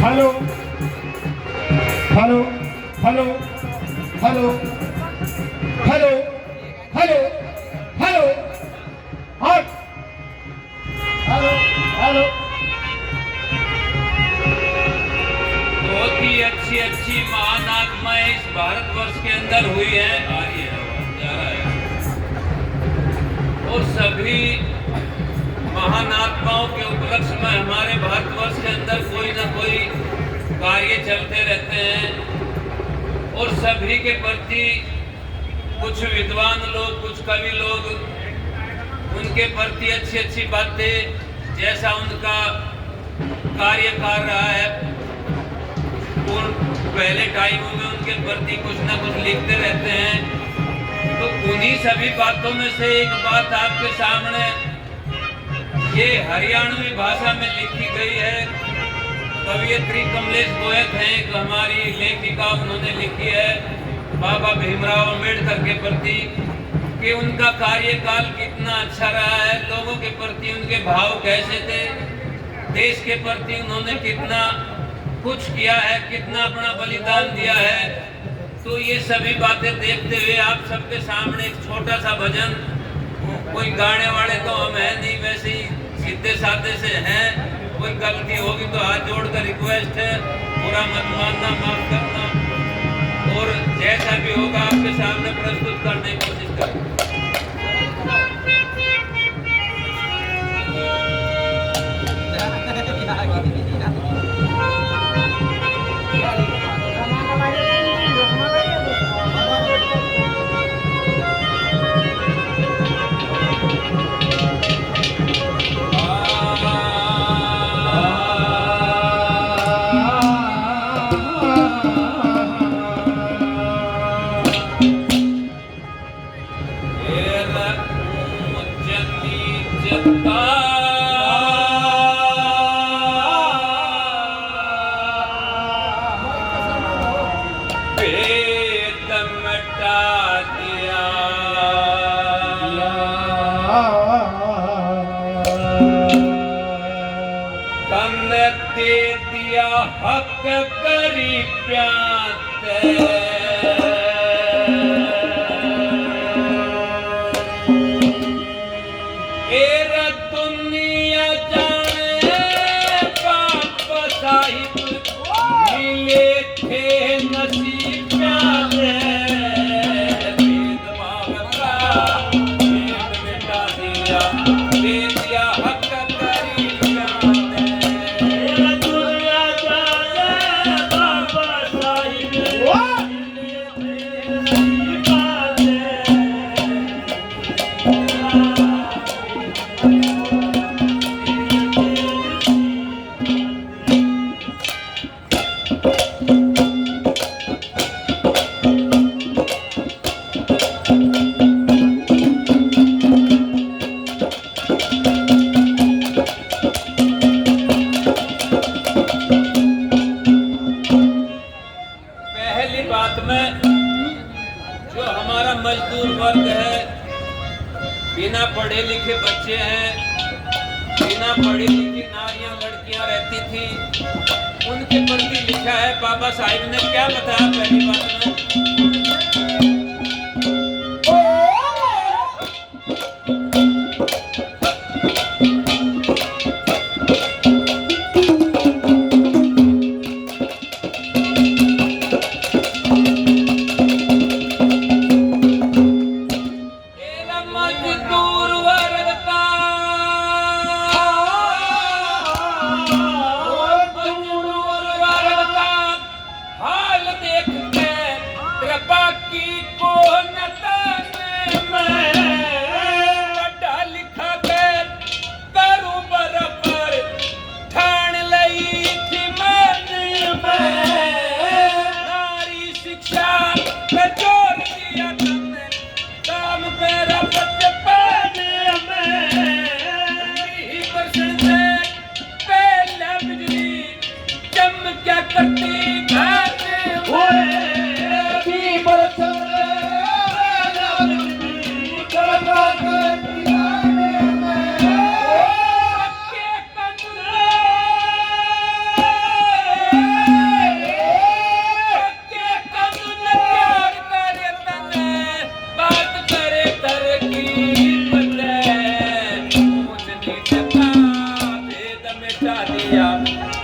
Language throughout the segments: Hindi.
Hello hello hello hello hello hello hello हट हेलो हेलो। बहुत ही अच्छी अच्छी महान आत्माएं इस भारतवर्ष के अंदर हुई है, आ रही है, जा रहा है। और सभी महान आत्माओं के उपलक्ष्य में हमारे भारतवर्ष के अंदर कोई ना कोई कार्य चलते रहते हैं। और सभी के प्रति कुछ विद्वान लोग, कुछ कवि लोग उनके प्रति अच्छी अच्छी बातें, जैसा उनका कार्य कर रहा है और पहले टाइमों में उनके प्रति कुछ ना कुछ लिखते रहते हैं। तो उन्हीं सभी बातों में से एक बात आपके सामने ये हरियाणवी भाषा में लिखी गई है। कवियत्री कमलेश गोयत हैं, एक हमारी लेखिका, उन्होंने लिखी है बाबा भीमराव अम्बेडकर के प्रति कि उनका कार्यकाल कितना अच्छा रहा है, लोगों के प्रति उनके भाव कैसे थे, देश के प्रति उन्होंने कितना कुछ किया है, कितना अपना बलिदान दिया है। तो ये सभी बातें देखते हुए आप सबके सामने एक छोटा सा भजन, कोई गाने वाले तो हम हैं नहीं, वैसे ही सीधे साधे से हैं। कोई गलती होगी तो हाथ जोड़कर रिक्वेस्ट है, पूरा मत मानना, माफ करना, और जैसा भी होगा आपके सामने प्रस्तुत करने की कोशिश करें। दे दिया हक करी प्याते, एरा दुनिया जाने बाप साहिब मिले थे नसीब प्याते। भेदभाव का भेद मिटा दिया, दे दिया हक करी प्याते। जो हमारा मजदूर वर्ग है, बिना पढ़े लिखे बच्चे हैं, बिना पढ़ी लिखी नारियां लड़कियां रहती थी, उनके प्रति लिखा है। बाबा साहिब ने क्या बताया पहली बात में,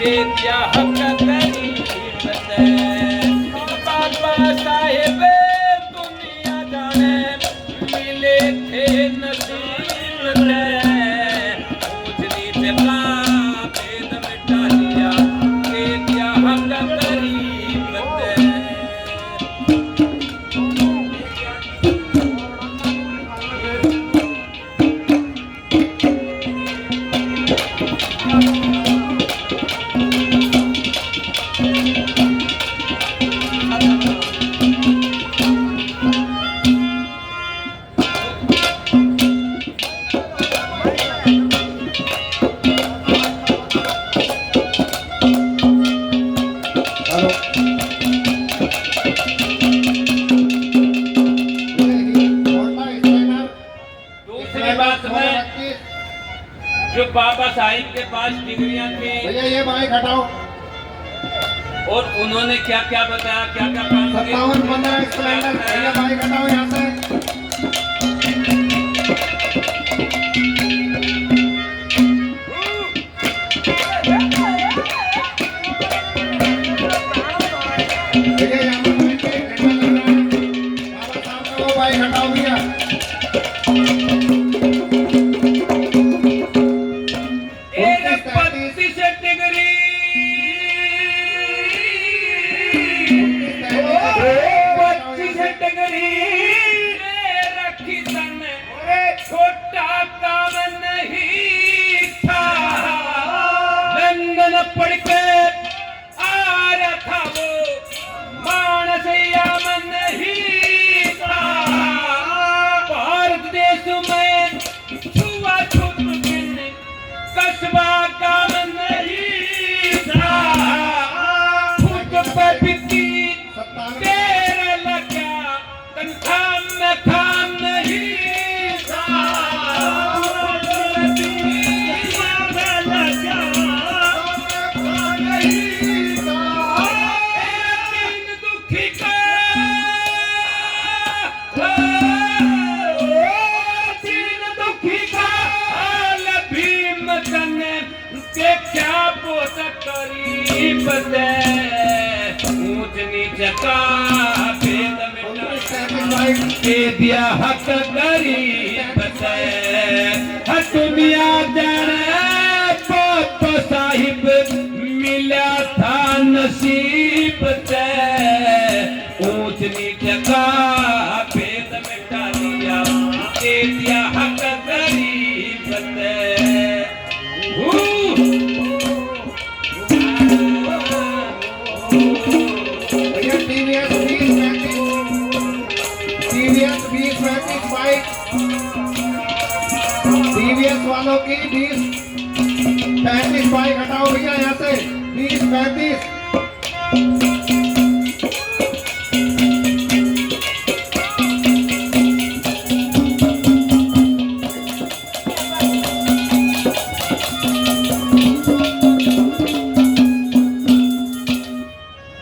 दे दिया हक गरीब ते बाबा साहेब दुनिया जाने मिले थे नसीब ते ऊंच नीच का भेद मिटा दिया दे दिया हक गरीब ते हेलो दूसरी बात में जो बाबा साहिब के पास डिग्रियां थी भैया ये माइक हटाओ। और उन्होंने क्या क्या बताया, क्या क्या काम किए, 57 स्प्लेंडर भैया माइक हटाओ यहाँ से। भैया यहाँ पर माइक पे घंटा लग रहा है। बाबा साहब का वो माइक हटाओ भैया। एक 32 डिग्री 25 डिग्री रखी तने छोटा काम नहीं था। लंदन पढ़ के आ रहा था वो मानसिया मन नहीं था। भारत देश में छुआछूत गिनने कस्बा काम नहीं था। खुद पर बीती 57 तेरा लगा तनख्वाह में काम नहीं था। दीन दुखी का दीन दुखी का हाल भीम कने के क्या बोझ करीब दे ऊंच नीच का भेद मिटा दे दिया हक गरीब ते दुनिया जाने बाबा साहिब मिला था नसीब ते ऊंच नीच का भेद मिटा दिया दे दिया हक गरीब ते भैया टीवीएस 20 बाइक टीवीएस वालों की 20-35 बाइक हटाओ भैया यहाँ से। 20-35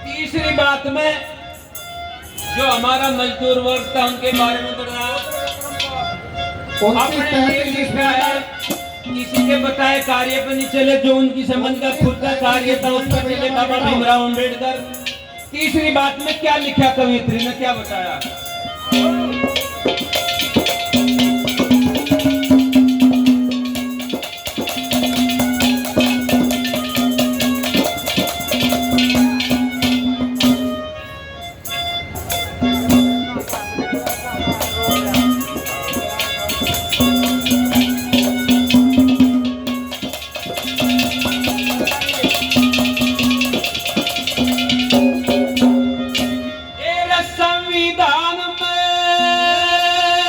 तीसरी बात में जो हमारा मजदूर वर्ग था उनके बारे में बताया। अपने लिए लिखा है किसी के बताए कार्य पर नहीं चले, जो उनकी समझ का खुद का कार्य था उस पर चले बाबा भीमराव अम्बेडकर। तीसरी बात में क्या लिखा कवियत्री ने, क्या बताया? संविधान में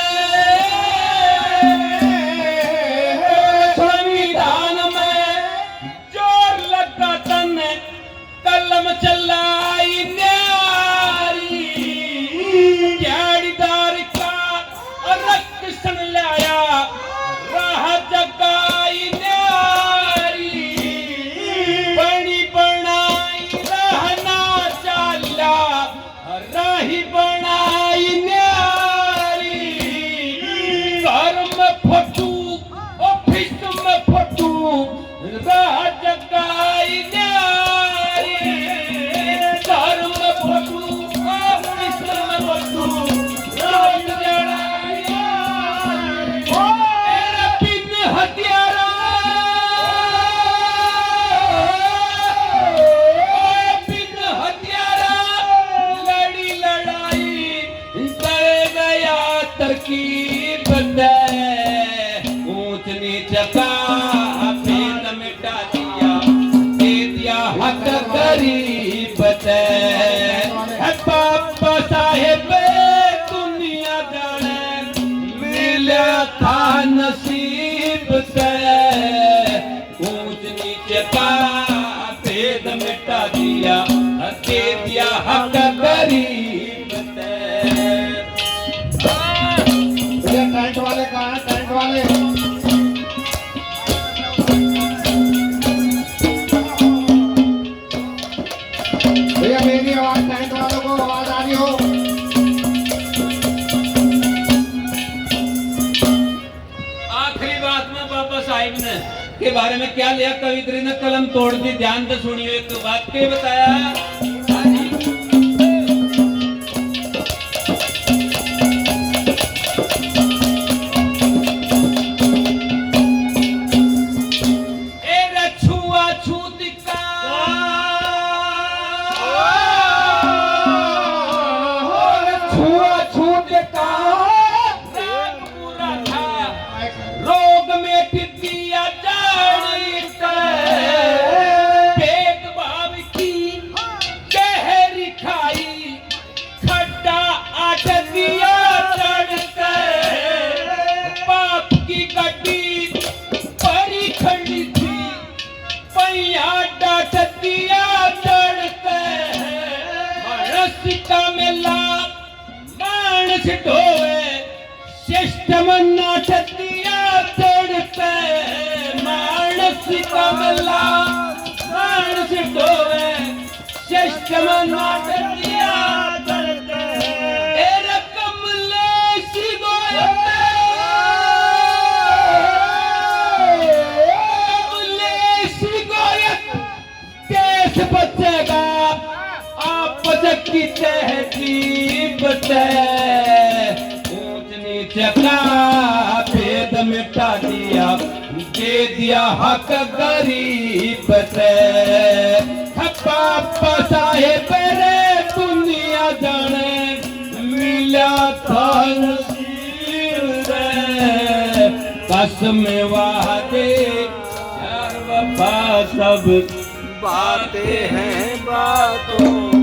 मिला था नसीब से, ऊंच नीच का भेद मिटा दिया, दे दिया हक गरीब से। भैया टेंट वाले कहाँ हैं? टेंट वाले भैया, मेरी आवाज टेंट वालों को आवाज आ रही हो? आखिरी बात में बाबा साहिब ने के बारे में क्या लिया, कवित्री ने कलम तोड़ दी। ध्यान से सुनियो, एक तो बात के बताया। सिस्टम नाटकिया चढ़ते मानस कमला, मानस ढोवे सिस्टम नाटकिया चढ़ते। एरे कमलेश गोयत, कमलेश गोयत केस बचेगा आपस की तहजीब से, चका भेद मिटा दिया, दे दिया हक गरीब से। पापा साहेब रे दुनिया जाने, मिला था नसीब रे, कसम वादे यार वफा सब बातें हैं बातों